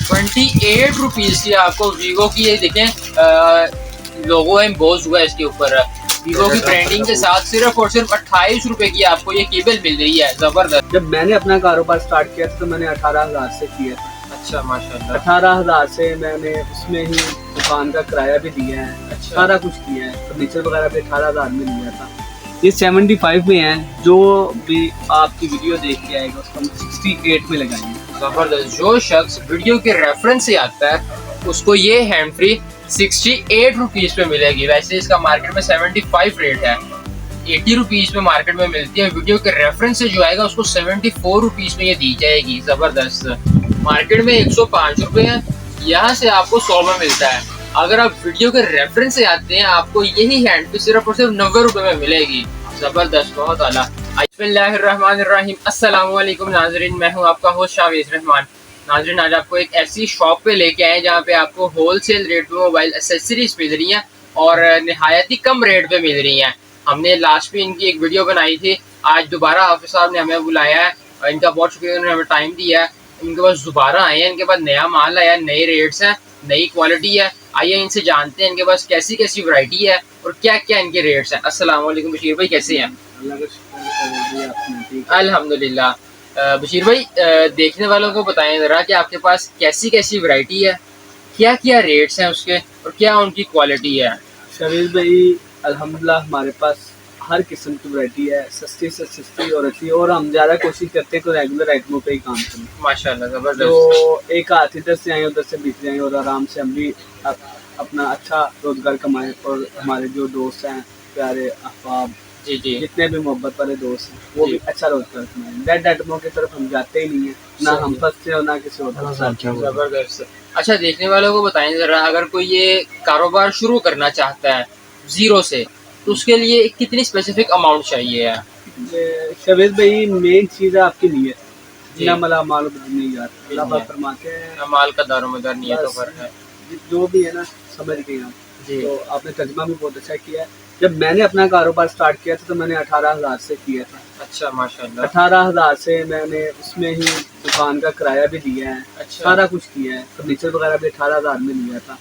₹28 की आपको वीवो की, ये देखें लोगो एम्बोज हुआ है इसके ऊपर, वीवो की ब्रांडिंग के साथ सिर्फ और सिर्फ ₹28 की आपको ये केबल मिल रही है। जबरदस्त। जब मैंने अपना कारोबार स्टार्ट किया था तो मैंने 18,000 से किया था। अच्छा माशाल्लाह। 18,000 से मैंने उसमें ही दुकान का किराया भी दिया है। अच्छा। सारा कुछ किया है, फर्नीचर वगैरह भी 18,000 में लिया था। ये 75 में है। जो भी आपकी वीडियो देख के आएगा उसको हम 68 में लगाएंगे। जबरदस्त। जो शख्स वीडियो के रेफरेंस से आता है उसको ये हैंड फ्री ₹68 पे मिलेगी। वैसे इसका मार्केट में 75 रेट है, ₹80 में मार्केट में मिलती है। वीडियो के रेफरेंस से जो आएगा उसको ₹74 में ये दी जाएगी। जबरदस्त। मार्केट में ₹105 है, यहाँ से आपको 100 में मिलता है। अगर आप वीडियो के रेफरेंस से आते हैं आपको यही हैंड फ्री सिर्फ और सिर्फ ₹90 में मिलेगी। जबरदस्त, बहुत आला। बिस्मिल्लाहिर्रहमानिर्रहीम। अस्सलाम वालेकुम नाज़रीन, मैं हूँ आपका होस्ट शावेज रहमान। नाज़रीन, आज आपको एक ऐसी शॉप पे लेके आए जहाँ पे आपको होलसेल रेट पे मोबाइल एक्सेसरीज मिल रही हैं और निहायत ही कम रेट पे मिल रही हैं। हमने लास्ट में इनकी एक वीडियो बनाई थी, आज दोबारा हाफिज साहब ने हमें बुलाया है और इनका बहुत शुक्रिया, उन्होंने हमें टाइम दिया है। इनके पास दोबारा आए हैं, इनके पास नया माल आया, नए रेट्स हैं, नई क्वालिटी है। आइए इनसे जानते हैं इनके पास कैसी कैसी वैरायटी है और क्या क्या इनके रेट्स हैं। अस्सलाम वालेकुम बशीर भाई, कैसे हैं? अल्हम्दुलिल्लाह। बशीर भाई, देखने वालों को बताएं ज़रा कि आपके पास कैसी कैसी वैरायटी है, क्या क्या रेट्स हैं उसके और क्या उनकी क्वालिटी है। शरीर भाई, अल्हम्दुलिल्लाह हमारे पास हर किस्म की वैरायटी है, सस्ती से सस्ती और अच्छी, और हम ज़्यादा कोशिश करते हैं कि रेगुलर आइटमों पे ही काम करें। माशाल्लाह, जबरदस्त। तो एक हाथ इधर से आए उधर से बीत जाएँ और आराम से हम भी अपना अच्छा रोजगार कमाएं, और हमारे जो दोस्त हैं, प्यारे अहबाब, जी जी, जितने भी मोहब्बत वाले दोस्त हैं, वो भी अच्छा रोजगार कमाएं। डेड आइटमों की तरफ हम जाते ही नहीं है, ना हम फंसते और ना किसी और। जबरदस्त। अच्छा, देखने वालों को बताएं ज़रा, अगर कोई ये कारोबार शुरू करना चाहता है ज़ीरो से तो उसके लिए कितनी स्पेसिफिक अमाउंट चाहिए है? शबीर भाई, मेन चीज़ है आपकी नीयत। जी। ना मला माल नहीं जाता, अल्लाह पाक फरमाते हैं अमाल का दारोमदार नियतों बस, पर है। जो भी है ना समझ गए हम। जी। तो आपने तर्जमा भी बहुत अच्छा किया है। जब मैंने अपना कारोबार स्टार्ट किया था तो मैंने 18,000 से किया था। अच्छा माशाल्लाह। 18,000 से मैंने उसमें ही दुकान का किराया भी दिया है। अच्छा। सारा कुछ किया है, फर्नीचर वगैरह भी 18,000 में लिया था।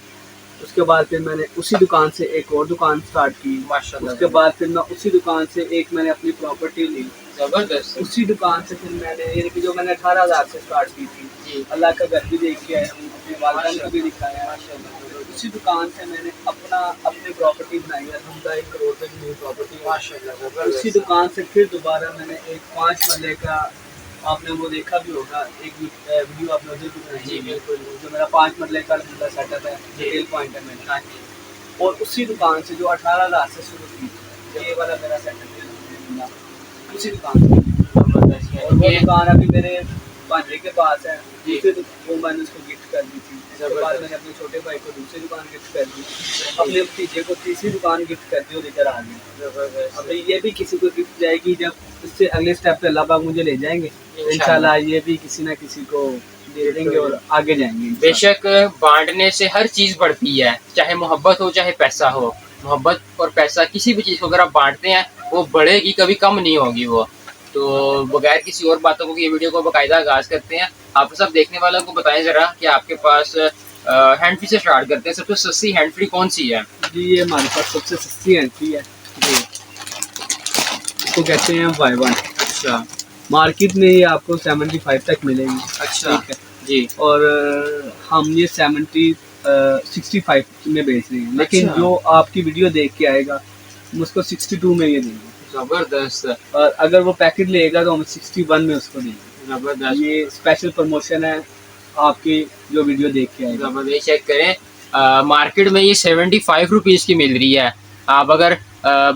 उसके बाद फिर मैंने उसी दुकान से एक और दुकान स्टार्ट की। माशाल्लाह। उसके बाद फिर मैं उसी दुकान से एक मैंने अपनी प्रॉपर्टी ली। जबरदस्त। उसी दुकान से फिर मैंने, यानी कि जो मैंने 18,000 से स्टार्ट की थी, जी। अल्लाह का घर भी देख के आया हूँ, अपने वालिदैन को भी दिखाया है। उसी दुकान से मैंने अपनी प्रॉपर्टी बनाई है, 1 करोड़ रुपए की मेरी प्रॉपर्टी। माशाल्लाह। उसी दुकान से फिर दोबारा मैंने एक 5 मरले का, आपने वो देखा भी होगा, एक वीडियो आपने उधर भी बनाई। जी बिल्कुल। जो मेरा 5 मरले का सेटअप है, रिटेल पॉइंट है मेरा। और उसी दुकान से जो 18,000 से शुरू की, ये वाला मेरा सेटअप है, उसी दुकान से। और वो दुकान अभी मेरे भांजे के पास है, वो मैंने उसको गिफ्ट कर दी थी। उसके बाद मैंने अपने छोटे भाई को दूसरी दुकान गिफ्ट कर दी, अपने भतीजे को तीसरी दुकान गिफ्ट कर दी और इधर आ गई। अब ये भी किसी को गिफ्ट जाएगी, जब इससे अगले स्टेप पे अल्लाह पाक मुझे ले जाएंगे इंशाल्लाह, ये भी किसी ना किसी को दे देंगे और आगे जाएंगे। बेशक बांटने से हर चीज बढ़ती है, चाहे मोहब्बत हो चाहे पैसा हो। मोहब्बत और पैसा, किसी भी चीज को अगर आप बांटते हैं वो बढ़ेगी, कभी कम नहीं होगी वो। तो बगैर किसी और बातों को ये वीडियो को बाकायदा आगाज करते हैं। आप सब देखने वालों को बताएं जरा कि आपके पास हैंड फ्री से स्टार्ट करते हैं, सबसे सस्ती हैंड फ्री कौन सी है? जी, ये हमारे पास सबसे सस्ती हैंड फ्री है जी, इसको कहते हैं Y1। अच्छा। मार्केट में ये आपको 75 तक मिलेगी। अच्छा। ठीक है जी। और हम ये 65 में बेच रहे हैं, लेकिन अच्छा। जो आपकी वीडियो देख के आएगा हम उसको 62 में ये देंगे। जबरदस्त। और अगर वो पैकेट लेगा तो हम 61 में उसको देंगे। जबरदस्त। ये स्पेशल प्रमोशन है आपकी जो वीडियो देख के आएगा। जबरदस्त। चेक करें, मार्केट में ये 75 की मिल रही है। आप अगर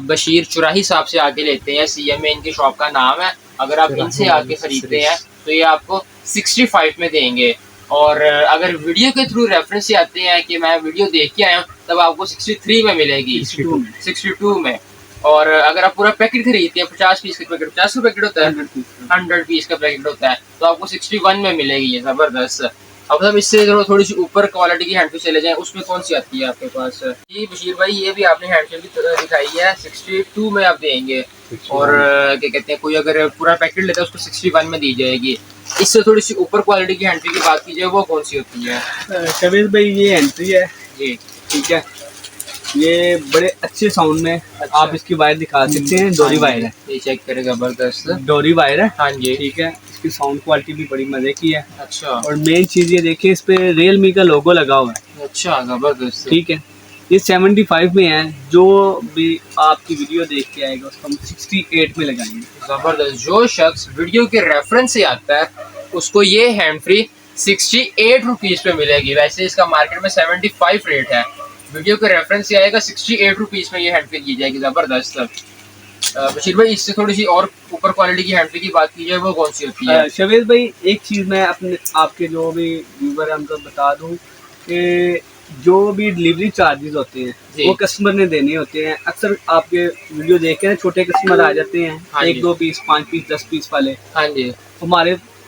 बशीर चुराही साहब से आके लेते हैं, CM में इनकी शॉप का नाम है, अगर आप इनसे आके खरीदते हैं तो ये आपको 65 में देंगे। और अगर वीडियो के थ्रू रेफरेंस से आते हैं कि मैं वीडियो देख के आया हूँ, तब आपको 63 में मिलेगी, 62 में। और अगर आप पूरा पैकेट खरीदते हैं, 50 पीस का पैकेट, 50 का पैकेट होता है, 100 पीस का पैकेट होता है, तो आपको 61 में मिलेगी ये। जबरदस्त। अब हम इससे थोड़ी सी ऊपर क्वालिटी की हैंड फ्री चले जाएं, उसमें कौन सी आती है आपके पास? जी बशीर भाई, ये भी आपने हैंड फ्री की तरह दिखाई है, 62 में आप देंगे। और क्या कहते हैं, कोई अगर पूरा पैकेट लेता है उसको 61 में दी जाएगी। इससे थोड़ी सी ऊपर क्वालिटी की हैंड फ्री की बात की जाए, वो कौन सी होती है? शबीर भाई ये हैंड फ्री है जी, ठीक है, ये बड़े अच्छे साउंड में। अच्छा। आप इसकी वायर दिखा सकते हैं, डोरी वायर है, ये चेक करें, जबरदस्त डोरी वायर है, हाँ जी। ठीक है। इसकी साउंड क्वालिटी भी बड़ी मजे की है। अच्छा और मेन चीज ये देखिए, इस पे रियलमी का लोगो लगा हुआ है, अच्छा, जबरदस्त। ठीक है। ये 75 में है, जो भी आपकी वीडियो देख के आएगा उसको हम 68 में लगाएंगे। जबरदस्त। जो शख्स वीडियो के रेफरेंस से आता है उसको ये हैंड फ्री 68 रुपीज पे मिलेगी। वैसे इसका मार्केट में 75 रेट है, वीडियो के रेफरेंस से आएगा 68 रुपीज में ये हैंड फ्री दी जाएगी। जबरदस्त। बशीर भाई, इससे थोड़ी सी और ऊपर क्वालिटी की हैंड फ्री की बात की जाए, वो कौन सी होती है? शबीर भाई एक चीज मैं अपने आपके जो भी व्यूवर है उनको बता दूं कि जो भी डिलीवरी चार्जेस होते हैं जी। वो कस्टमर ने देने होते हैं। अक्सर आपके वीडियो देख के ना छोटे कस्टमर आ जाते हैं, हाँ एक जी। 2 पीस 5 पीस 10 पीस वाले, हाँ जी,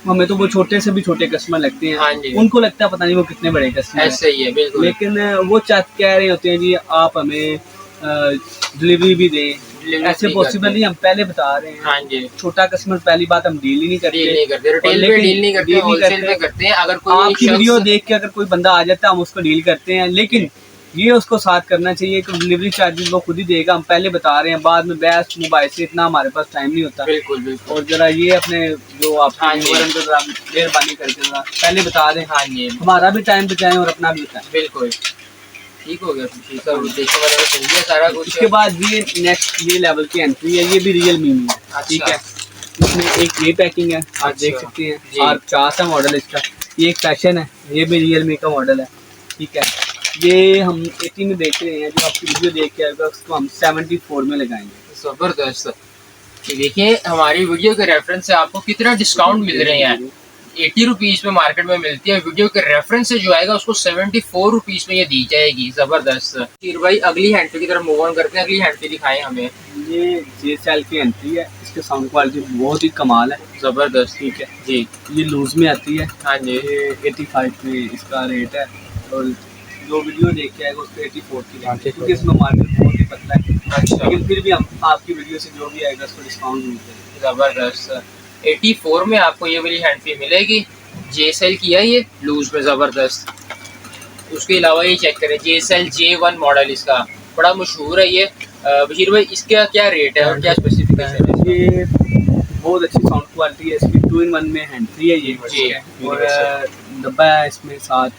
हमें तो वो छोटे से भी छोटे कस्टमर लगते हाँ जी। हैं, उनको लगता है पता नहीं वो कितने बड़े कस्टमर हैं। ऐसे ही है बिल्कुल। लेकिन वो कह रहे होते हैं जी आप हमें डिलीवरी भी दें, Delivery ऐसे free पॉसिबल करते नहीं, हम पहले बता रहे हैं। हाँ जी, छोटा कस्टमर पहली बात हम डील ही नहीं करते, डील नहीं करते, रिटेल पे लेकिन डील नहीं करते, डील नहीं होलसेल करते। पे करते हैं। अगर कोई आपकी शख्स- वीडियो देख के अगर कोई बंदा आ जाता है हम उसको डील करते हैं, लेकिन ये उसको साथ करना चाहिए कि डिलीवरी चार्जेस वो खुद ही देगा। हम पहले बता रहे हैं, बाद में बहस मोबाइल से इतना हमारे पास टाइम नहीं होता। बिल्कुल बिल्कुल। और जरा ये अपने जो आप हाँ जी। जरा मेहरबानी करके जरा पहले बता दें, हाँ जी, हमारा भी टाइम बचाएं और अपना भी बताएं। बिल्कुल ठीक हो गया। इसका उद्देश्य मैंने समझ लिया सारा कुछ। इसके बाद ये नेक्स्ट ये लेवल की एंट्री है, ये भी रियलमी में है, ठीक है। इसमें एक ये पैकिंग है, आप देख अच्छा। सकते हैं, जी। और 50 मॉडल इसका। ये एक फैशन है, ये भी रियलमी का मॉडल है, ठीक है। ये हम 80 में देख रहे हैं, जो आपकी वीडियो देख के आएगा उसको हम 74 में लगाएंगे। जबरदस्त। ये देखिए, हमारी वीडियो के रेफरेंस से आपको कितना डिस्काउंट मिल रहे हैं। 80 रुपीज में मार्केट में मिलती है, वीडियो के रेफरेंस से जो आएगा उसको 74 रुपीज में ये दी जाएगी। जबरदस्त। फिर भाई अगली हैंड फ्री की तरफ मूव ऑन करते हैं। अगली हैंड फ्री दिखाएं हमें। ये JSL की एंट्री है, इसके साउंड क्वालिटी बहुत ही कमाल है, जबरदस्त, ठीक है जी। ये लूज में आती है, हाँ जी, ये 85 में इसका रेट है, और जो वीडियो देख के आएगा उसको 84 की रेट है, क्योंकि इसमें मार्केट बहुत ही पतला है। अच्छा, लेकिन फिर भी हम आपकी वीडियो से जो भी आएगा उसको डिस्काउंट मिलता है। जबरदस्त। 84 में आपको ये वाली हैंड फ्री मिलेगी। JSL की है ये, लूज में, जबरदस्त। उसके अलावा ये चेक करें, JSL J1 मॉडल इसका बड़ा मशहूर है ये। बशीर भाई, इसका क्या रेट है और क्या स्पेसिफिकेशन है? ये बहुत अच्छी साउंड क्वालिटी है इसकी, 2-in-1 में हैंड फ्री है ये, जी, ठीक है। और डब्बा है इसमें साथ,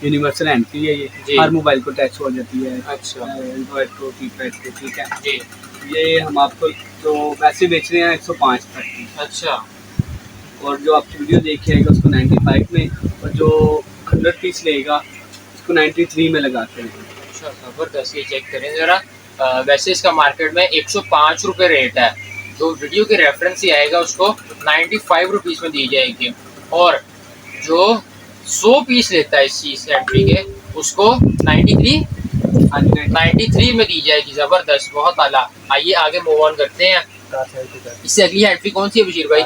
यूनिवर्सल हैंड फ्री है ये, जी। हर मोबाइल को टच हो जाती है, अच्छा, एंड्रॉइड को, कीपैड को, ठीक है। जी, ये हम आपको जो वैसे बेच रहे हैं 105 तक, अच्छा, और जो आपकी वीडियो देखी आएगा उसको 95 में, और जो 100 पीस लेगा उसको 93 में लगाते हैं। अच्छा, जबरदस्त। ये चेक करें जरा। वैसे इसका मार्केट में 105 रुपये रेट है, जो वीडियो के रेफरेंस से आएगा उसको 95 रुपीज़ में दी जाएगी। और जो 100 पीस लेता है इस चीज़ एंट्री के, उसको 93 में दी जाएगी। ज़बरदस्त, बहुत आला। आइए आगे मूव ऑन करते हैं। इससे अगली एंट्री कौन सी है बशीर भाई?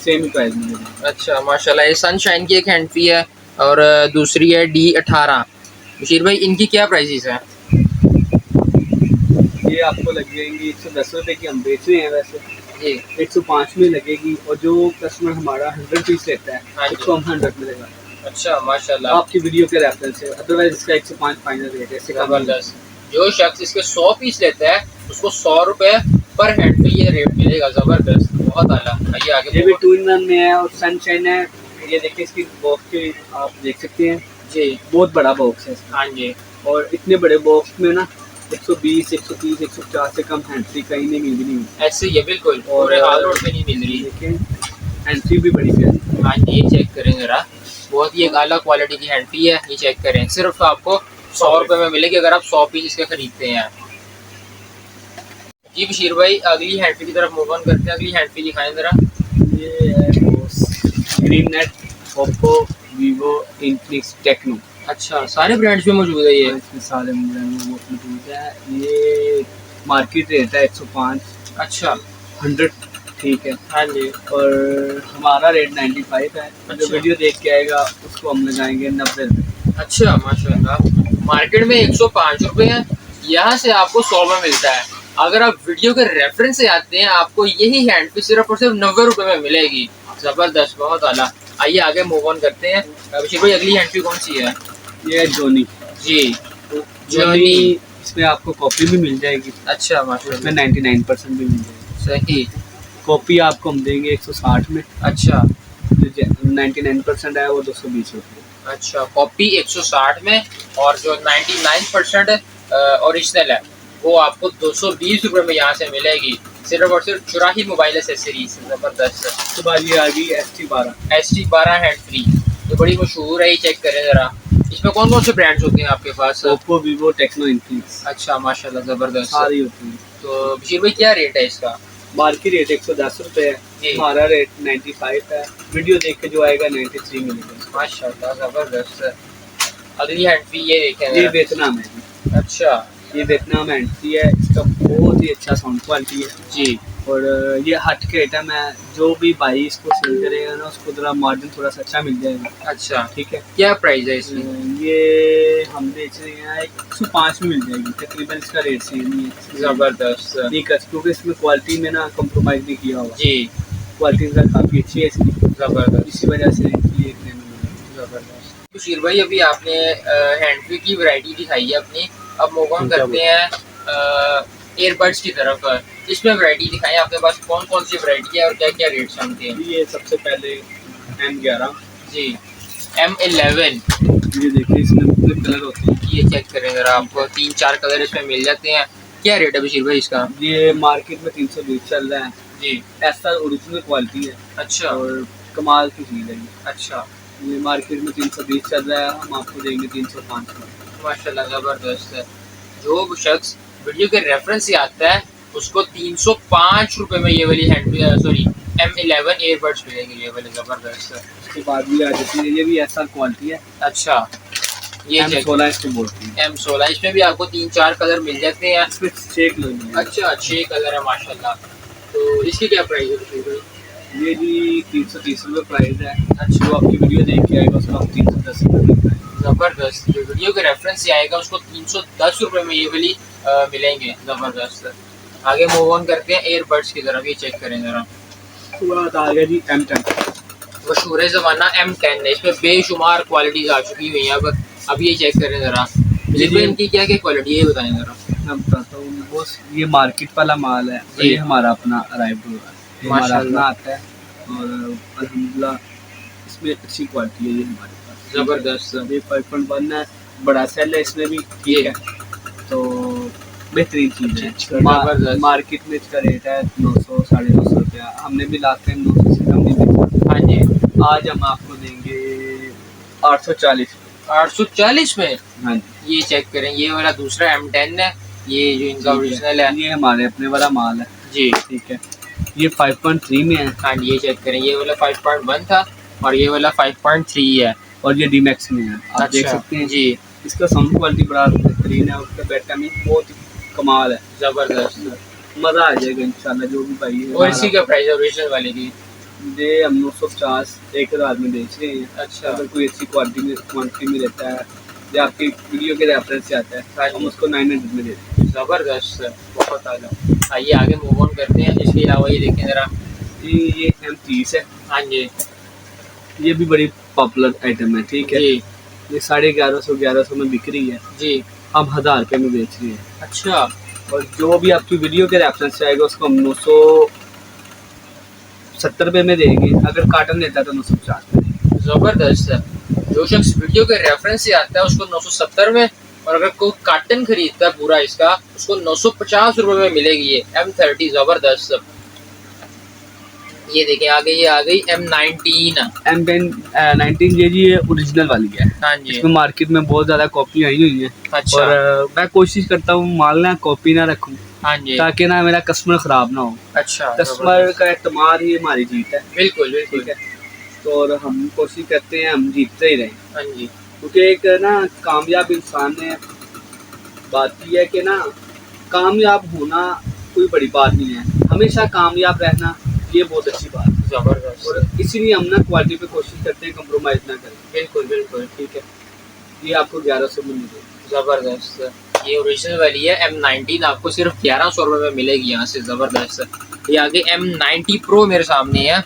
सेम प्राइस में। अच्छा, माशाल्लाह। ये सनशाइन की एक हैंडफ्री है और दूसरी है D18। बशीर भाई, इनकी क्या प्राइसेस हैं? ये आपको लग जाएंगी 110 रुपये की, हम बेच रहे हैं वैसे जी, 105 में लगेगी, और जो कस्टमर हमारा 100 पीस लेता है हाँ जी। उसको हम 100 में लगा, अच्छा, माशाल्लाह, आपकी वीडियो के रेफरेंस से। अदरवाइज इसका 105 फाइनल रेट है, इससे कम नहीं। जबरदस्त। जो शख्स इसके 100 पीस लेता है उसको 100 रुपये पर हैंड फ्री ये रेट मिलेगा। जबरदस्त, बहुत आला। आइए आगे। ये भी 2-in-1 में है और सनशाइन है। ये देखिए इसकी बॉक्स के आप देख सकते हैं जी, बहुत बड़ा बॉक्स है इसका। हाँ जी, और इतने बड़े बॉक्स में ना 120, 130, 150 से कम हैंड्री कहीं नहीं मिल रही। ऐसे ही है बिल्कुल, पूरे हाल रोड पे नहीं मिल रही। देखें हैंड्री भी बड़ी प्यारी। हाँ जी, ये चेक करें जरा। बहुत ही एक अलग क्वालिटी की हैंडफ्री है। ये चेक करें, सिर्फ आपको 100 रुपये में मिलेगी अगर आप 100 पीस इसके खरीदते हैं। जी बशीर भाई, अगली हैंडफ्री की तरफ मूव ऑन करते हैं। अगली हैंडफ्री दिखाएं जरा। ये है green net, Oppo, Vivo, Infinix, Tecno. अच्छा, सारे ब्रांड्स में मौजूद है ये? इसमें सारे ब्रांड मौजूद है। ये मार्केट रेट है 105, अच्छा, 100, ठीक है। हाँ जी, और हमारा रेट 95 है। जो अच्छा। वीडियो देख के आएगा उसको हम लगाएंगे 90 रुपये। अच्छा, माशाल्लाह। मार्केट में 105 रुपये है यहाँ से आपको 100 में मिलता है। अगर आप वीडियो के रेफरेंस से आते हैं आपको यही हैंड फ्री सिर्फ और सिर्फ 90 रुपए में मिलेगी। जबरदस्त, बहुत आला। आइए आगे मूव ऑन करते हैं। बशीर भाई अगली हैंड फ्री कौन सी है? ये है जोनी। जी, जोनी, इसमें आपको कॉपी भी मिल जाएगी। अच्छा माशाल्लाह, इसमें 99% भी मिल जाएगी। सही। कॉपी आपको हम देंगे 160 में। अच्छा, जो 99% है वो 220 रुपये। अच्छा कॉपी 160 में और जो 99% ओरिजिनल है वो आपको 220 रुपए में यहाँ से मिलेगी, सिर्फ और सिर्फ चुराही मोबाइल एसेसरीज। जबरदस्त। उसके बाद ये आ गई ST12। ST12 हैंड फ्री, तो बड़ी मशहूर है, ये चेक करें जरा। इसमें कौन कौन से ब्रांड्स होते हैं आपके पास? Oppo, Vivo, Tecno, Infinix. अच्छा माशाल्लाह, जबरदस्त। सारी होती है। तो बशीर भाई क्या रेट है इसका? मार्केट रेट 110 रुपये है, हमारा रेट 95 है। वीडियो देख के जो आएगा 93 मिलेगा। माशाल्लाह, जबरदस्त। अगली हैंड फ्री ये देखें ये जरा। वियतनाम है। अच्छा ये वियतनाम हैंडफ्री है, इसका बहुत ही अच्छा साउंड क्वालिटी है जी। और ये हट के आइटम है। जो भी भाई इसको सेल करेगा ना उसको थोड़ा मार्जिन थोड़ा सा अच्छा मिल जाएगा। अच्छा, ठीक है। क्या प्राइस है इसकी? ये हम बेच रहे हैं 105 में मिल जाएगी तकरीबन। इसका रेट सेम ही है। जबरदस्त ठीक है, क्योंकि इसमें क्वालिटी में ना कम्प्रोमाइज़ नहीं किया हुआ। जी, क्वालिटी इसका काफ़ी अच्छी है इसकी, जबरदस्त। इसी वजह से ये इतने में मिल जाएगी। जबरदस्त। बशीर भाई अभी आपने हैंड फ्री की वैरायटी दिखाई है अपनी, अब मूव ऑन करते हैं एयरबड्स की तरफ। इसमें वैरायटी दिखाई आपके पास, कौन कौन सी वैरायटी है और क्या क्या रेट्स हमके हैं? ये सबसे पहले M11 जी, M11। ये देखिए इसमें मुख्तलिफ कलर होते हैं। ये चेक करें जरा, आपको 3-4 कलर इसमें मिल जाते हैं। क्या रेट है बशीर भाई इसका? ये मार्केट में 320 चल रहा है। जी, ऐसा ओरिजिनल क्वालिटी है अच्छा और कमाल की चीज़ है ये। अच्छा, ये मार्केट में 320 चल रहा है, हम आपको देंगे 305 में। माशाल्लाह, जबरदस्त है। जो शख्स वीडियो के रेफरेंस से आता है उसको 305 रुपए में ये वाली M11 एयरबड्स मिलेंगे, ये वाले। जबरदस्त है। उसके बाद भी आ जाती है, ये भी ऐसा क्वालिटी है। अच्छा, ये चेक M16 इसको बोलते हैं। M16, इसमें भी आपको 3-4 कलर मिल जाते हैं। इसमें 6 कलर मिलेंगे। अच्छा, 6 कलर है माशाल्लाह। तो इसकी क्या प्राइस है बशीर भाई? ये जी 330 रुपये प्राइस है। अच्छा, जो आपकी वीडियो देख के आएगा उसका 310 रुपये मिलता है। जबरदस्त। जो वीडियो के रेफरेंस से आएगा उसको 310 रुपए में ये वाली मिलेंगे। जबरदस्त। आगे मूव ऑन करते हैं एयरबड्स की तरफ, ये चेक करें जरा। उसके बाद आ गया जी M10। मशहूर ज़माना M10 है, इसमें बेशुमार क्वालिटीज आ चुकी हुई हैं। अब ये चेक करें जरा, इनकी क्या क्या क्वालिटी है ये बताएं जरा। मैं बताता हूँ बॉस, ये मार्केट वाला माल है, ये हमारा अपना अराइव्ड हुआ है, ये हमारा अपना आता है और अल्हम्दुलिल्लाह इसमें अच्छी क्वालिटी है ये हमारे पास। जबरदस्त। ये 5.1 है, बड़ा सेल है इसमें भी। ठीक है, तो बेहतरीन चीज़ है। मार्केट में इसका रेट है 900 साढ़े 900 रुपया, हमने भी लास्ट टाइम 900 से कम नहीं बेचा। हाँ जी, आज हम आपको देंगे 840। 840 में? हाँ जी। ये चेक करें, ये वाला दूसरा M10 है, ये जो इनका ओरिजिनल है, ये हमारे अपने वाला माल है जी। ठीक है, ये 5.3 में है। हाँ जी, ये चेक करें, ये वाला 5.1 था और ये वाला 5.3 है और ये D-Max में है, आप देख सकते हैं जी। इसका साउंड क्वालिटी बड़ा बेहतरीन है, उसका बैटरी में बहुत ही कमाल है। जबरदस्त, मज़ा आ जाएगा इंशाल्लाह जो भी भाई है। और इसी का प्राइस है ओरिजिनल वाले की? ये हम 950 1000 में बेच रहे हैं। अच्छा, अगर कोई अच्छी क्वालिटी में रहता है या आपकी वीडियो के रेफरेंस से आता है हम उसको 900 में देते हैं। जबरदस्त, बहुत आला। आइए आगे मूव ऑन करते हैं। इसके अलावा ये देखें जरा, ये M30 है। हाँ जी, ये भी बड़ी पॉपुलर आइटम है। ठीक है, जी ये 1150 में बिक रही है, जी। हम 1000 रुपये में बेच रहे हैं। अच्छा, और जो भी आपकी वीडियो के रेफरेंस से आएगा उसको हम 970 रुपये में देंगे, अगर कार्टन लेता है तो 950 में देंगे। जबरदस्त है। जो शख्स वीडियो के रेफरेंस से आता है उसको 970 में, और अगर कोई कार्टन खरीदता है पूरा इसका उसको 950 रुपये में मिलेगी ये M30। जबरदस्त। ये देखें आगे, ये आ गई M19। M19 ये ओरिजिनल वाली है। हाँ जी, इसमें मार्केट में बहुत ज़्यादा कॉपी आई हुई है। अच्छा। और मैं कोशिश करता हूँ माल ना कॉपी ना रखूँ, हाँ जी, ताकि ना मेरा कस्टमर ख़राब ना हो। अच्छा, कस्टमर का एतमाद ही हमारी जीत है। बिल्कुल बिल्कुल। ठीक है, तो और हम कोशिश करते हैं हम जीतते ही रहें, हाँ जी, क्योंकि एक ना कामयाब इंसान ने बात की है कि ना कामयाब होना कोई बड़ी बात नहीं है, हमेशा कामयाब रहना ये बहुत अच्छी बात है। जबरदस्त। और इसीलिए हम ना क्वालिटी पे कोशिश करते हैं कंप्रोमाइज़ ना करें। बिल्कुल बिल्कुल। ठीक है, ये आपको 1100 में मिलेगा। जबरदस्त। ये ओरिजिनल वाली है M19, आपको सिर्फ 1100 रुपये में मिलेगी यहाँ से, ज़बरदस्त। ये आगे M90 Pro मेरे सामने है,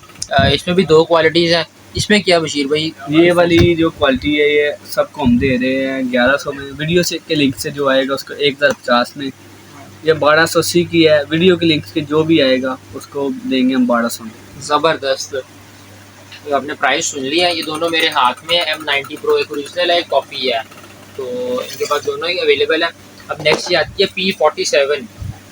इसमें भी दो क्वालिटीज़ हैं। इसमें क्या बशीर भाई? ये वाली जो क्वालिटी है ये सबको हम दे रहे हैं 1100 में। वीडियो से के लिंक से जो आएगा उसको 1050 में। ये 1280 की है, वीडियो के लिंक से जो भी आएगा उसको देंगे हम 1200 में। ज़बरदस्त। तो आपने प्राइस सुन लिया है, ये दोनों मेरे हाथ में है। M90 Pro एक ओरिजिनल है, एक कॉपी है, तो इनके पास दोनों ही अवेलेबल है। अब नेक्स्ट ये आती है P47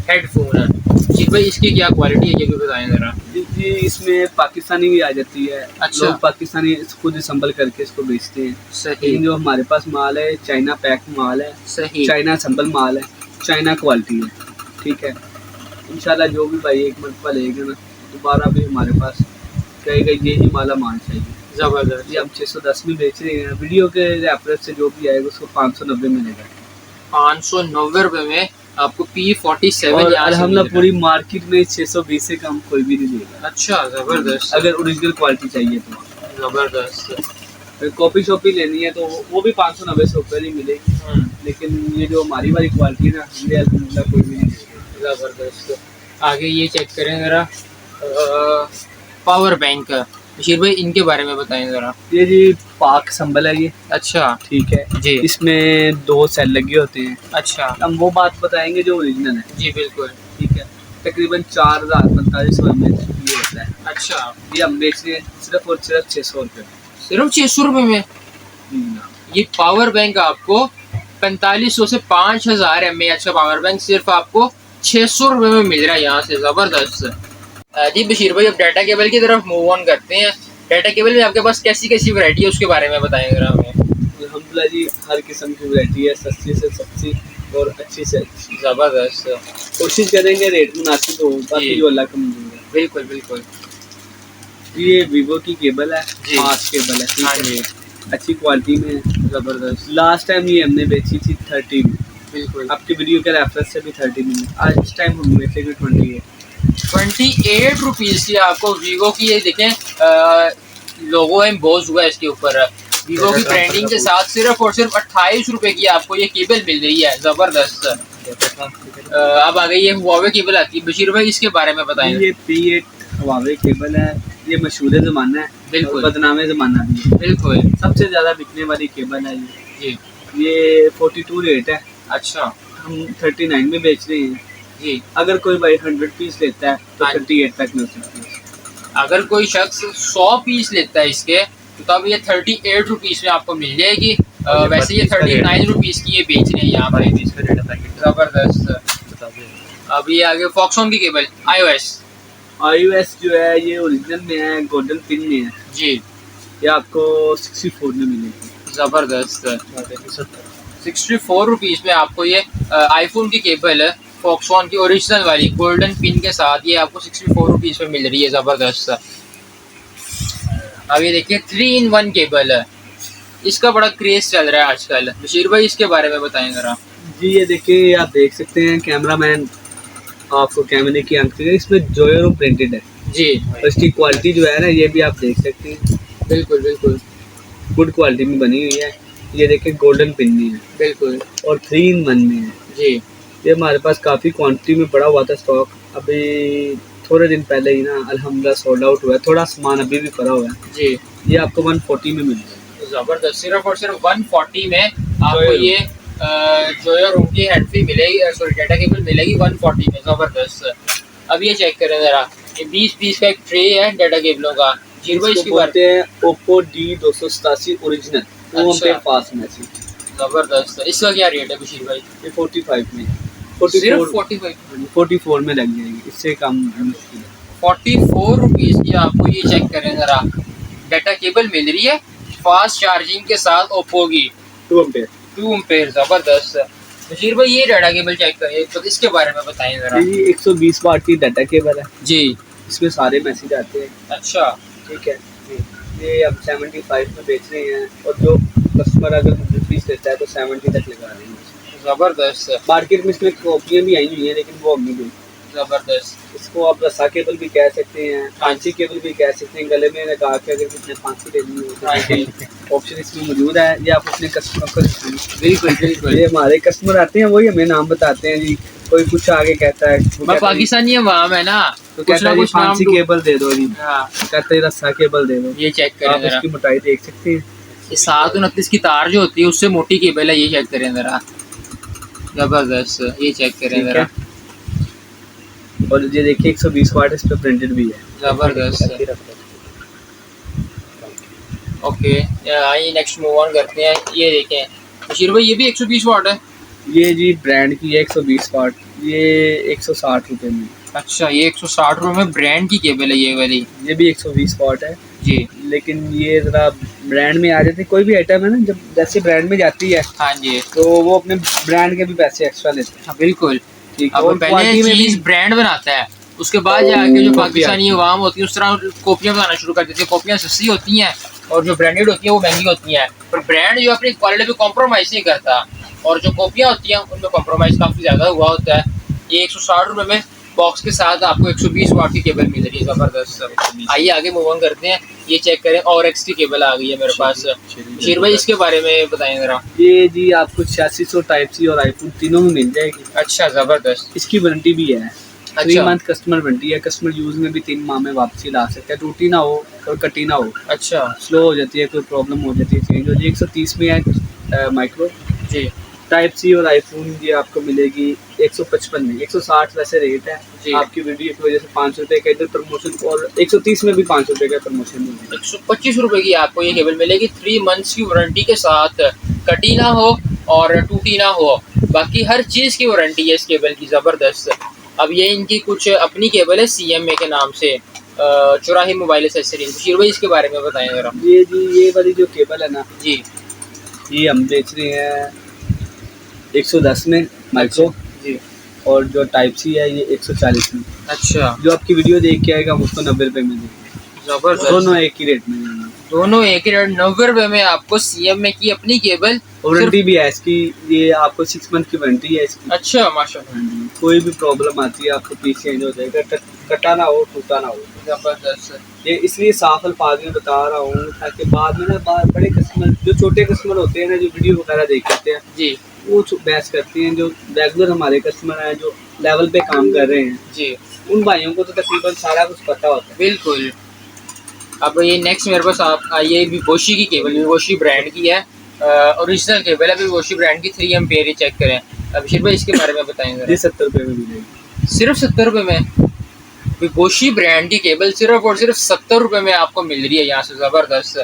हेडफोन है। जी भाई इसकी क्या क्वालिटी है ये भी बताएं ज़रा। जी इसमें पाकिस्तानी भी आ जाती है। अच्छा। लोग पाकिस्तानी खुद असम्बल करके इसको बेचते हैं। सही। लेकिन जो हमारे पास माल है चाइना पैक माल है, सही। चाइना असम्बल माल है, चाइना क्वालिटी है, ठीक है। इंशाल्लाह जो भी भाई एक मरतबा लेगा ना दोबारा भी हमारे पास कहेगा यही माला मान चाहिए। ज़बरदस्त। ये हम 610 में बेच रहे हैं। वीडियो के रेफरेंस से जो भी आएगा उसको 590 मिलेगा। 590 रुपये में आपको P47 और यहाँ से अल्हम्दुलिल्लाह मिल पूरी मार्केट में 620 से कम कोई भी नहीं देगा। रहा है। अच्छा, ज़बरदस्त। अगर ओरिजिनल क्वालिटी चाहिए तो ज़बरदस्त। कॉपी शॉपी लेनी है तो वो भी 590 से ऊपर ही मिलेगी। लेकिन ये जो हमारी वाली क्वालिटी है ना ये अल्हम्दुलिल्लाह कोई भी नहीं देगा। ज़बरदस्त। आगे ये चेक करें ज़रा, पावर बैंक। बशीर भाई इनके बारे में बताएं ज़रा। ये जी पाक संबल है ये, अच्छा। ठीक है जी। इसमें 2 सेल लगे होते हैं। अच्छा। हम वो बात बताएंगे जो ओरिजिनल है। जी बिल्कुल। ठीक है, तकरीबन 4045 में ये होता है। अच्छा। ये हम बेच रहे हैं सिर्फ और सिर्फ 600 रुपये। सिर्फ 600 रुपये में ये पावर बैंक आपको 4500 से 5000 mAh का पावर बैंक सिर्फ आपको 600 रुपये में मिल रहा है यहाँ से। ज़बरदस्त। जी बशीर भाई अब डाटा केबल की तरफ मूव ऑन करते हैं। डाटा केबल में आपके पास कैसी कैसी वैरायटी है उसके बारे में बताएं जरा हमें। अल्हम्दुलिल्लाह जी हर किस्म की वैरायटी है, सस्ती से सस्ती और अच्छी से अच्छी। ज़बरदस्त। कोशिश करेंगे रेट मुनासिब हो, बाकी जो अल्लाह का मंजूर है। बिल्कुल बिल्कुल। ये वीवो की केबल है, जी। फास्ट केबल है, ठीक हाँ है? जी। अच्छी क्वालिटी में। ज़बरदस्त। लास्ट टाइम ये हमने बेची थी 30 में। बिल्कुल। आपकी वीडियो के रेफरेंस से भी 30 में। आज इस टाइम हम बेचेंगे 28 रुपीज़ की आपको वीवो की। ये देखें लोगो एम्बोज हुआ है इसके ऊपर। वीवो की ब्रांडिंग के साथ सिर्फ और सिर्फ 28 रुपए की आपको ये केबल मिल रही है। ज़बरदस्त। अब आ गई ये हुआवे केबल आती है। बशीर भाई इसके बारे में बताएं। ये P8 हुआवे केबल है, ये मशहूर ज़माना है, बिल्कुल। बदनामे ज़माना भी है। बिल्कुल। सबसे ज़्यादा बिकने वाली केबल है जी। ये 42 रेट है। अच्छा। हम 39 में बेच रहे हैं जी। अगर कोई भाई 100 पीस लेता है तो हाँ। 38 तक मिल सकती है। अगर कोई शख्स 100 पीस लेता है इसके तो तब ये 38 रुपीज़ में आपको मिल जाएगी। वैसे ये 39 रुपीज़ की ये बेच रहे हैं यहाँ पर। ज़बरदस्त। अब ये आगे फॉक्सॉन की केबल iOS जो है ये ओरिजिनल में है, गोल्डन पिन में है जी। ये आपको 64 में मिलेगी। ज़बरदस्त। 64 रुपीज़ में आपको ये आईफोन की केबल है फॉक्सॉन की ओरिजिनल वाली गोल्डन पिन के साथ ये आपको 64 रुपीज़ में मिल रही है। ज़बरदस्त। अब ये देखिए 3-in-1 केबल है, इसका बड़ा क्रेज़ चल रहा है आजकल। बशीर भाई इसके बारे में बताएं ज़रा। जी ये देखिए आप देख सकते हैं, कैमरामैन आपको कैमरे की आंख से इसमें जोयो प्रिंटेड है जी। और इसकी क्वालिटी जो है ना ये भी आप देख सकते हैं, बिल्कुल बिल्कुल गुड क्वालिटी में बनी हुई है। ये देखिए गोल्डन पिन में है बिल्कुल और 3-in-1 में है जी। ये हमारे पास काफ़ी क्वांटिटी में पड़ा हुआ था स्टॉक, अभी थोड़े दिन पहले ही ना अल्हम्दुलिल्लाह सोल्ड आउट हुआ है। थोड़ा सामान अभी भी पड़ा हुआ है जी। ये आपको 140 में मिल जाएगा। ज़बरदस्त। सिर्फ और सिर्फ 140 में आपको ये जोयो रूम की हैंडफ्री मिलेगी, सॉरी डाटा केबल मिलेगी 140 में। ज़बरदस्त। अब ये चेक करें ज़रा, ये 20 पीस का एक ट्रे है डाटा केबलों का। जी भाई इसकी बात बोलते हैं Oppo D287 ओरिजिनल अच्छा। Fast message. ज़बरदस्त। इसका क्या रेट है बशीर भाई? ये 45 में, सिर्फ 45 44 में लग जाएगी, इससे कम मुश्किल है। 44 रुपीज़ की आपको ये चेक करें ज़रा डाटा केबल मिल रही है फास्ट चार्जिंग के साथ ओप्पो की 2 एम्पेयर। ज़बरदस्त। बशीर भाई ये डाटा केबल चेक करें तो इसके बारे में बताएं ज़रा। ये 120 वाट की डाटा केबल है जी। इसमें सारे मैसेज आते हैं, अच्छा। ठीक है। ये अब 75 में बेच रहे हैं और जो कस्टमर अगर 100 पीस लेता है तो 70 तक लगा रहे हैं। ज़बरदस्त। मार्केट में इसमें कॉपियाँ भी आई हुई हैं लेकिन वो हम नहीं बेचते। ज़बरदस्त। इसको आप रस्सा केबल भी कह सकते हैं, फांसी केबल भी कह सकते हैं। गले में लगा के अगर किसी ने फांसी लेनी हो तो ऑप्शन इसमें मौजूद है। ये आप अपने कस्टमर को दिखाएं। बिल्कुल बिल्कुल। ये हमारे कस्टमर आते हैं, वही हमें नाम बताते हैं जी। कोई कुछ आगे कहता है, मैं पाकिस्तानी अवाम है ना, तो कहता है फांसी केबल दे दो जी, हाँ। कहते हैं रस्सा केबल दे दो। ये चेक आप करें इसकी मोटाई देख सकते हैं। ये 729 की तार जो होती है उससे मोटी केबल है। ये चेक करें जरा, जबरदस्त। ये चेक करें जरा, और ये देखिए 120 वाट इस पे प्रिंटेड भी है। जबरदस्त। ओके, आइए नेक्स्ट मूव ऑन करते हैं। ये देखें बशीर भाई, ये भी 120 वाट है। ये जी ब्रांड की है 120 वाट, ये 160 रुपए में। अच्छा, ये 160 रुपये में ब्रांड की केबल है ये वाली। ये भी 120 वाट है जी, लेकिन ये जरा ब्रांड में आ जाती है। कोई भी आइटम है ना, जब जैसे ब्रांड में जाती है हाँ जी, तो वो अपने ब्रांड के भी पैसे एक्स्ट्रा लेते हैं। हाँ, बिल्कुल। ठीक है। अब और पहले क्वालिटी में भी चीज ब्रांड बनाता है, उसके बाद जाके जो कॉपी पाकिस्तानी अवाम होती है उस तरह कॉपियां बनाना शुरू कर देती है। कॉपियां सस्ती होती हैं और जो ब्रांडेड होती है वो महंगी होती हैं। पर ब्रांड जो अपनी क्वालिटी पे कॉम्प्रोमाइज नहीं करता, और जो कॉपियां होती हैं उनमें कॉम्प्रोमाइज काफी ज्यादा हुआ होता है। ये 160 रुपये में बॉक्स के साथ आपको 120 वाट की केबल मिल रही है, जबरदस्त। आइए आगे मूव ऑन करते हैं। ये चेक करें, और एक्स की केबल आ गई है मेरे पास। शेर भाई, इसके बारे में बताएं जरा। ये जी आपको 8600 टाइप सी और आईफोन तीनों में मिल जाएगी। अच्छा, जबरदस्त। इसकी वारंटी भी है। 3 अच्छा। मंथ कस्टमर वारंटी है। कस्टमर यूज में भी 3 माह में वापसी ला सकता है, टूटी ना हो और कटी ना हो। अच्छा स्लो हो जाती है, कोई प्रॉब्लम हो जाती है, चेंज हो जाती है। 130 में है माइक्रो जी टाइप सी और आईफोन ये आपको मिलेगी 155 में। 160 वैसे रेट है जी। आपकी वीडियो की वजह से 5 रुपये का इधर प्रमोशन, और 130 में भी 5 रुपये का प्रमोशन मिलेगा। 125 रुपए की आपको ये केबल मिलेगी 3 मंथ्स की वारंटी के साथ। कटी ना हो और टूटी ना हो, बाकी हर चीज़ की वारंटी है इस केबल की, ज़बरदस्त। अब ये इनकी कुछ अपनी केबल है CMA के नाम से, चौराही मोबाइल एसेसरीज। बशीर भाई, इसके बारे में बताएं जरा। ये जी ये वाली जो केबल है ना जी, ये हम बेच रहे हैं 110 में माइक्रो जी। और जो टाइप सी है ये 140 में। अच्छा, जो आपकी वीडियो देख के आएगा उसको 90 रुपये में देंगे। जबरदस्त। दोनों एक ही रेट में देंगे। दोनों एक ही रेट, 90 रुपये में आपको CMA की अपनी केबल। वारंटी भी है इसकी, ये आपको 6 मंथ की वारंटी है इसकी। अच्छा, माशाल्लाह। कोई भी प्रॉब्लम आती है आपको पीस चेंज हो जाएगा, कटा ना हो, टूटा ना हो। जबरदस्त। ये इसलिए साफ अल्फाज में बता रहा हूँ ताकि बाद में ना बड़े कस्टमर, जो छोटे कस्टमर होते हैं ना, जो वीडियो वगैरह देखते हैं जी वो बहस करते हैं। जो रेगुलर हमारे कस्टमर हैं, जो लेवल पे काम कर रहे हैं, जी, उन भाइयों को तो तकरीबन सारा कुछ पता होता है। बिल्कुल। अब ये नेक्स्ट मेरे पास आप आइए, विवोशी की केबल, विवोशी ब्रांड की है, ओरिजिनल केबल है विवोशी ब्रांड की, 3 एम्पेयर। ये चेक करें। अभिषेक भाई, इसके बारे में बताएं जरा। ये 70 रुपये में मिलेगी। सिर्फ 70 रुपये में विवोशी ब्रांड की केबल सिर्फ और सिर्फ 70 रुपये में आपको मिल रही है यहाँ से, जबरदस्त।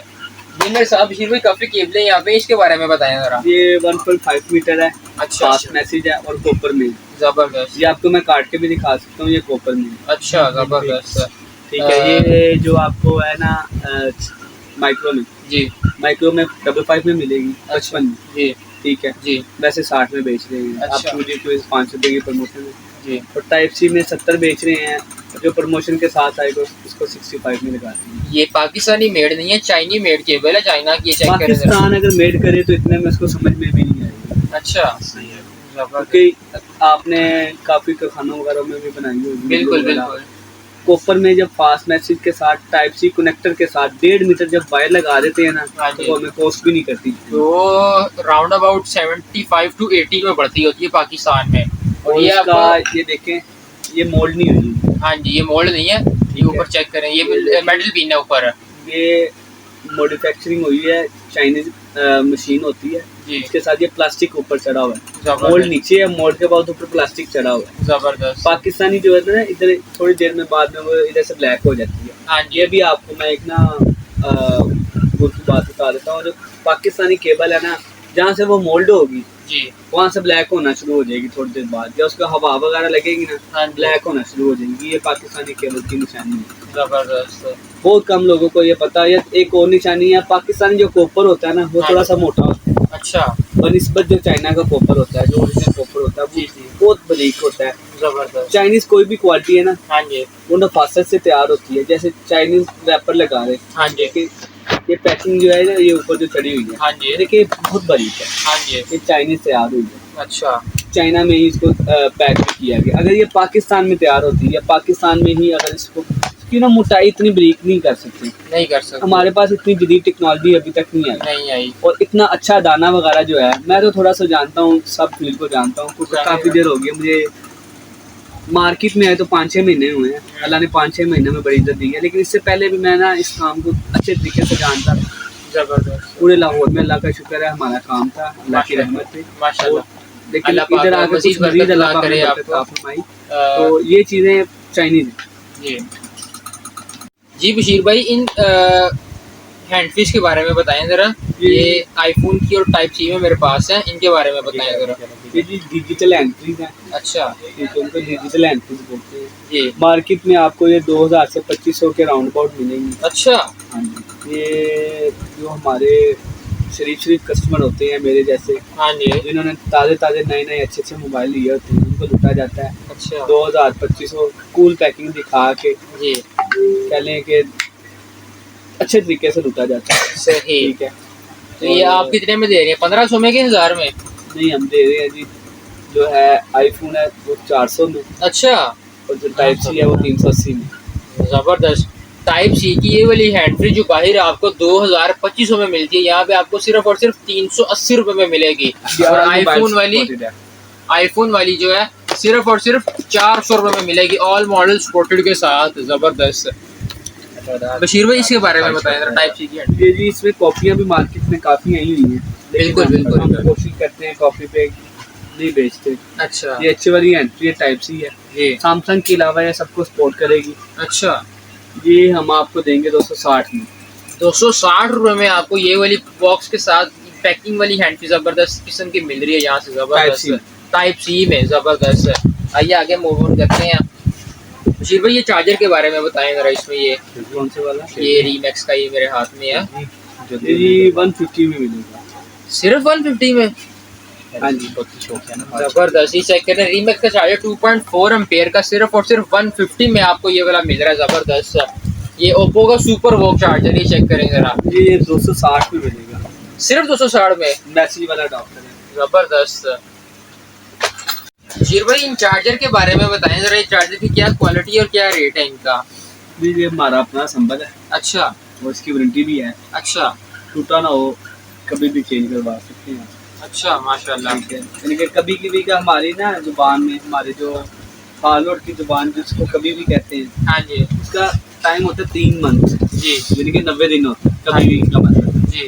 ये मेरे साथ अभिषेक भाई काफी केबलें यहाँ पे, इसके बारे में बताएं जरा। ये 1.5 मीटर है, अच्छा, फास्ट मैसेज है और कॉपर में। जबरदस्त। ये आपको मैं काट के भी दिखा सकता हूँ, ये कॉपर में। अच्छा, जबरदस्त। ठीक है। ये जो आपको है ना माइक्रो में, जी माइक्रो में 55 में मिलेगी, 55 में। जी ठीक है। जी वैसे 60 में बेच रहे हैं। अच्छा। आप मुझे कोई 5 रुपये की प्रमोशन है जी। और टाइप सी में 70 बेच रहे हैं, जो प्रमोशन के साथ आएगा उसको 65 में लगाते हैं। ये पाकिस्तानी मेड नहीं है, चाइनी मेड केबल है, चाइना की। चेक करें जरा। पाकिस्तान अगर मेड करे तो इतने में उसको समझ में भी नहीं आएगा। अच्छा, क्योंकि आपने काफी खानों वगैरह में भी बनाई होगी। बिल्कुल बिल्कुल। कॉपर में जब फास्ट मैसेज के साथ टाइप सी कनेक्टर के साथ 1.5 मीटर जब वायर लगा देते हैं ना, तो वो हमें कॉस्ट भी नहीं करती। तो राउंड अबाउट 75 to 80 में बढ़ती होती है पाकिस्तान में। और ये इसका ये देखें, ये मोल्ड नहीं हुई। हाँ जी, ये मोल्ड नहीं है। ये ऊपर चेक करें, ये मेटल पिन है ऊपर। ये मॉडिफैक्चरिंग हुई है, चाइनीज मशीन होती है जी। इसके साथ ये प्लास्टिक ऊपर चढ़ा हुआ है, जबरदस्त। मोल्ड नीचे है, मोल्ड के बाद ऊपर प्लास्टिक चढ़ा हुआ है। जबरदस्त। पाकिस्तानी जो है ना, इधर थोड़ी देर में बाद में वो इधर से ब्लैक हो जाती है। हाँ जी, ये भी आपको मैं एक ना दूसरी बात बता देता हूँ। जो पाकिस्तानी केबल है ना, जहाँ से वो मोल्ड होगी जी, वहाँ से ब्लैक होना शुरू हो जाएगी थोड़ी देर बाद, या उसका हवा वगैरह लगेगी ना, हाँ जी। ब्लैक होना शुरू हो जाएगी। ये पाकिस्तानी केबल की निशानी है। जबरदस्त। बहुत कम लोगों को ये पता है। एक और निशानी है, पाकिस्तानी जो कॉपर होता है ना, वो थोड़ा सा मोटा होता है, अच्छा, और निस्बत जो चाइना का कॉपर होता है, जो ओरिजिनल कॉपर होता है, जी, वो जी। बहुत बारीक होता है। जबरदस्त। चाइनीज कोई भी क्वालिटी है ना, हाँ जी, वो नफासत से तैयार होती है। जैसे चाइनीज रैपर लगा रहे, हाँ जी, देखिए ये पैकिंग जो है ना, ये ऊपर जो चढ़ी हुई है, हाँ जी, देखिए बहुत बारीक है। हाँ जी। ये चाइनीज तैयार हुई है। अच्छा, चाइना में ही इसको पैक किया गया। अगर ये पाकिस्तान में तैयार होती है या पाकिस्तान में ही अगर इसको, इसकी ना मोटाई इतनी बारीक नहीं कर सकते, नहीं कर सकते, हमारे पास इतनी जदीद टेक्नोलॉजी अभी तक नहीं आई। और इतना अच्छा दाना वगैरह जो है, मैं तो थोड़ा सा जानता हूँ, सब फील्ड को जानता हूँ, क्योंकि काफ़ी देर हो गई मुझे मार्केट में आए तो 5-6 महीने हुए हैं। अल्लाह ने 5-6 महीने में बड़ी इज्जत दी है, लेकिन इससे पहले भी मैं ना इस काम को अच्छे तरीके से जानता था। जबरदस्त। पूरे लाहौर में अल्लाह का शुक्र है हमारा काम था, अल्लाह की रहमत थी माशाल्लाह। लेकिन अल्लाह पाक इधर आकर मज़ीद कुछ मज़ीद अल्लाह पाक करे ने आपको। बरकत फरमाई। तो ये चीज़ें चाइनीज़ जी जी बशीर भाई, इन हैंडफिश के बारे में बताएं ज़रा। ये आईफोन की और टाइप सी में मेरे पास है, इनके बारे में बताएं ज़रा। ये जी डिजिटल एंट्रीज हैं। अच्छा, ठीक है, उनको डिजिटल एंट्रीज बोलते हैं। जी मार्केट में आपको ये 2000 से 2500 के राउंड अबाउट मिलेंगी। अच्छा, हाँ जी। ये जो हमारे शरीफ कस्टमर होते हैं मेरे जैसे, हाँ जी, जिन्होंने ताज़े नए अच्छे मोबाइल लिए होते हैं, उनको लुटा जाता है। अच्छा 2000-2500 कूल पैकिंग दिखा के, जी, कह लें कि अच्छे तरीके से लुटा जाता है। सही। ठीक है, तो ये आप कितने में दे रहे हैं? 1500 में कि 1000 में? नहीं, हम दे रहे हैं जी, जो है आईफोन है वो 400 में, अच्छा, और जो टाइप सी है वो 380 में। ज़बरदस्त। टाइप सी की ये वाली हैंडफ्री जो बाहर आपको 2000-2500 में मिलती है, यहाँ पे आपको सिर्फ और सिर्फ 380 रुपए में मिलेगी। और आईफोन वाली जो है सिर्फ और सिर्फ 400 रुपए में मिलेगी, ऑल मॉडल सपोर्टेड के साथ। ज़बरदस्त। बशीर भाई इसके बारे में बताएं जरा, टाइप सी की हैंडफ्री। ये जी इसमें कॉपियाँ भी मार्केट में काफ़ी आई हुई हैं, बिल्कुल, बिल्कुल। हम कोशिश करते हैं कॉपी पे नहीं बेचते। अच्छा, ये अच्छी वाली हैंडफ्री है, टाइप सी है। जी, सैमसंग के अलावा ये सबको सपोर्ट करेगी। अच्छा। ये हम आपको देंगे 260 में। 260 रुपए में आपको ये वाली बॉक्स के साथ पैकिंग वाली हैंडफ्री ज़बरदस्त किस्म की मिल रही है यहाँ से। ज़बरदस्त टाइप सी में, ज़बरदस्त। आइए आगे मूव ऑन करते हैं। बशीर भाई ये चार्जर के बारे में बताएं जरा। इसमें ये कौन से वाला? ये रीमैक्स का ये मेरे हाथ में है, ये 150 में मिलेगा। सिर्फ 150 में? हाँ जी, जबरदस्त। ये चेक करें, रीमैक्स का चार्जर 2.4 एम्पेयर का सिर्फ और सिर्फ 150 में आपको ये वाला मिल रहा है। जबरदस्त। ये ओप्पो का सुपर वॉक चार्जर, ये चेक करें जरा। ये 260 में मिलेगा, सिर्फ 260 में। मैसेज वाला डॉक्टर है। जबरदस्त। बशीर भाई इन चार्जर के बारे में बताएं जरा, ये चार्जर की क्या क्वालिटी और क्या रेट है इनका? ये हमारा अपना संबल है। अच्छा, और इसकी वारंटी भी है। अच्छा, टूटा ना हो, कभी भी चेंज करवा सकते हैं। अच्छा, माशाल्लाह। ठीक है, यानी कि कभी का हमारी ना जुबान में, हमारे जो फॉलोअर की जुबान जिसको कभी भी कहते हैं, हाँ जी, उसका टाइम होता है 3 मंथ जी, यानी कि 90 दिन होता है कभी भी का मतलब। जी,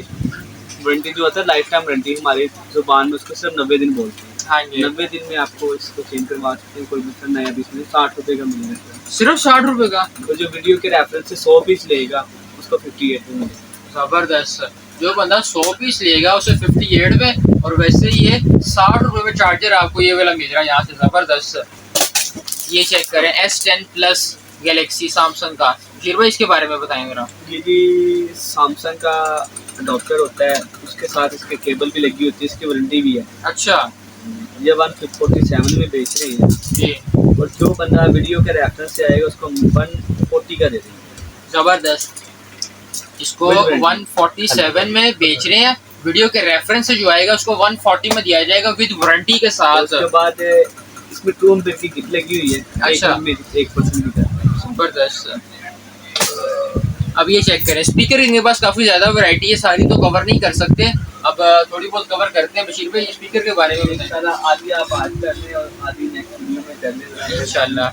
वारंटी जो होता है लाइफ टाइम वारंटी, हमारी जुबान में उसको सिर्फ 90 दिन बोलते हैं। हाँ जी। 90 दिन में आपको इसको चेंज करवा सकते हैं। कोई भी नया पीस में 60 रुपये का मिलेगा। सिर्फ 60 रुपए का? तो जो वीडियो के रेफरेंस से 100 पीस लेगा उसको 58 में मिलेगा। जबरदस्त। जो बंदा 100 पीस लेगा उसे 58 में, और वैसे ये 60 रुपए में चार्जर आपको ये वाला मिल रहा है यहाँ से। जबरदस्त। ये चेक करें, S10 प्लस गैलेक्सी सैमसंग का। बशीर भाई इसके बारे में बताएं जरा। ये जी सैमसंग का अडॉप्टर होता है, उसके साथ इसके केबल भी लगी होती है, इसकी वारंटी भी है। अच्छा, ये 147 में बेच रहे हैं जी, और जो बंदा वीडियो के रेफरेंस से आएगा उसको 140 का दे देंगे। जबरदस्त। इसको 147 में बेच रहे हैं, वीडियो के रेफरेंस से जो आएगा उसको 140 में दिया जाएगा विद वारंटी के साथ। उसके बाद इसमें 2 एम्पीयर की किट लगी हुई है। अच्छा, 1% की तरह। जबरदस्त। अब ये चेक करें, स्पीकर इनके पास काफ़ी ज़्यादा वैरायटी है, सारी तो कवर नहीं कर सकते, अब थोड़ी बहुत कवर करते हैं। बशीर भाई स्पीकर के बारे में बताएं। इंशाल्लाह आधी आप आज कर लें और आधी नेक्स्ट वीडियो में कर लें इंशाल्लाह।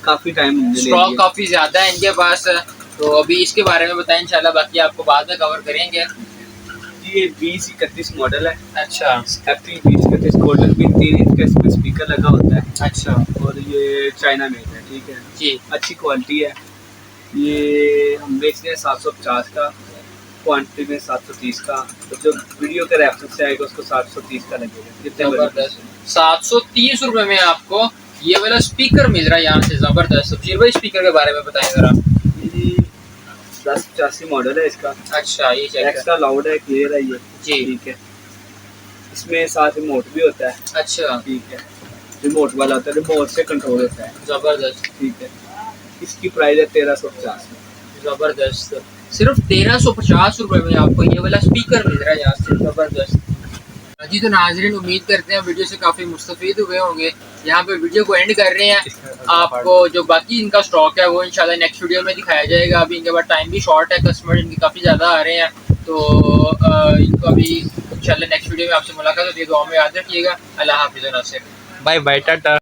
काफ़ी टाइम स्टॉक काफ़ी ज़्यादा है इनके पास, तो अभी इसके बारे में बताएं इंशाल्लाह, बाकी आपको बाद में कवर करेंगे। ये 2031 मॉडल है। अच्छा, F3 2031 गोल्डन पिन 3 इंच का इसमें स्पीकर लगा होता है। अच्छा, और ये चाइना मेड है। ठीक है जी, अच्छी क्वालिटी है। ये हम बेच रहे हैं 750 का, क्वांटिटी में 730 का। तो जो वीडियो के रेफरेंस से आएगा उसको 730 का लगेगा। जबरदस्त। 730 रुपए में आपको ये वाला स्पीकर मिल रहा है यहाँ से। जबरदस्त। बशीर भाई स्पीकर के बारे में बताएं जरा। 1085 मॉडल है इसका। अच्छा, ये चेक एक्स्ट्रा लाउड है, क्लियर है ये जी, ठीक है। इसमें साथ रिमोट भी होता है। अच्छा, ठीक है, रिमोट वाला होता है, रिमोट से कंट्रोल होता है। जबरदस्त। ठीक है, इसकी प्राइस है 1350। जबरदस्त। सिर्फ 1350 रुपए में आपको ये वाला स्पीकर मिल रहा है यहाँ से। जबरदस्त। जी तो नाजरीन, उम्मीद करते हैं वीडियो से काफ़ी मुस्तफ़ीद हुए होंगे। यहाँ पे वीडियो को एंड कर रहे हैं। आपको जो बाकी इनका स्टॉक है वो इंशाल्लाह नेक्स्ट वीडियो में दिखाया जाएगा। अभी इनके पास टाइम भी शॉर्ट है, कस्टमर इनके काफ़ी ज़्यादा आ रहे हैं, तो इनको अभी इंशाल्लाह नेक्स्ट वीडियो में आपसे मुलाकात होती है। दुआ में याद रखिएगा। अल्लाह हाफ़िज़। Bye bye, Tata.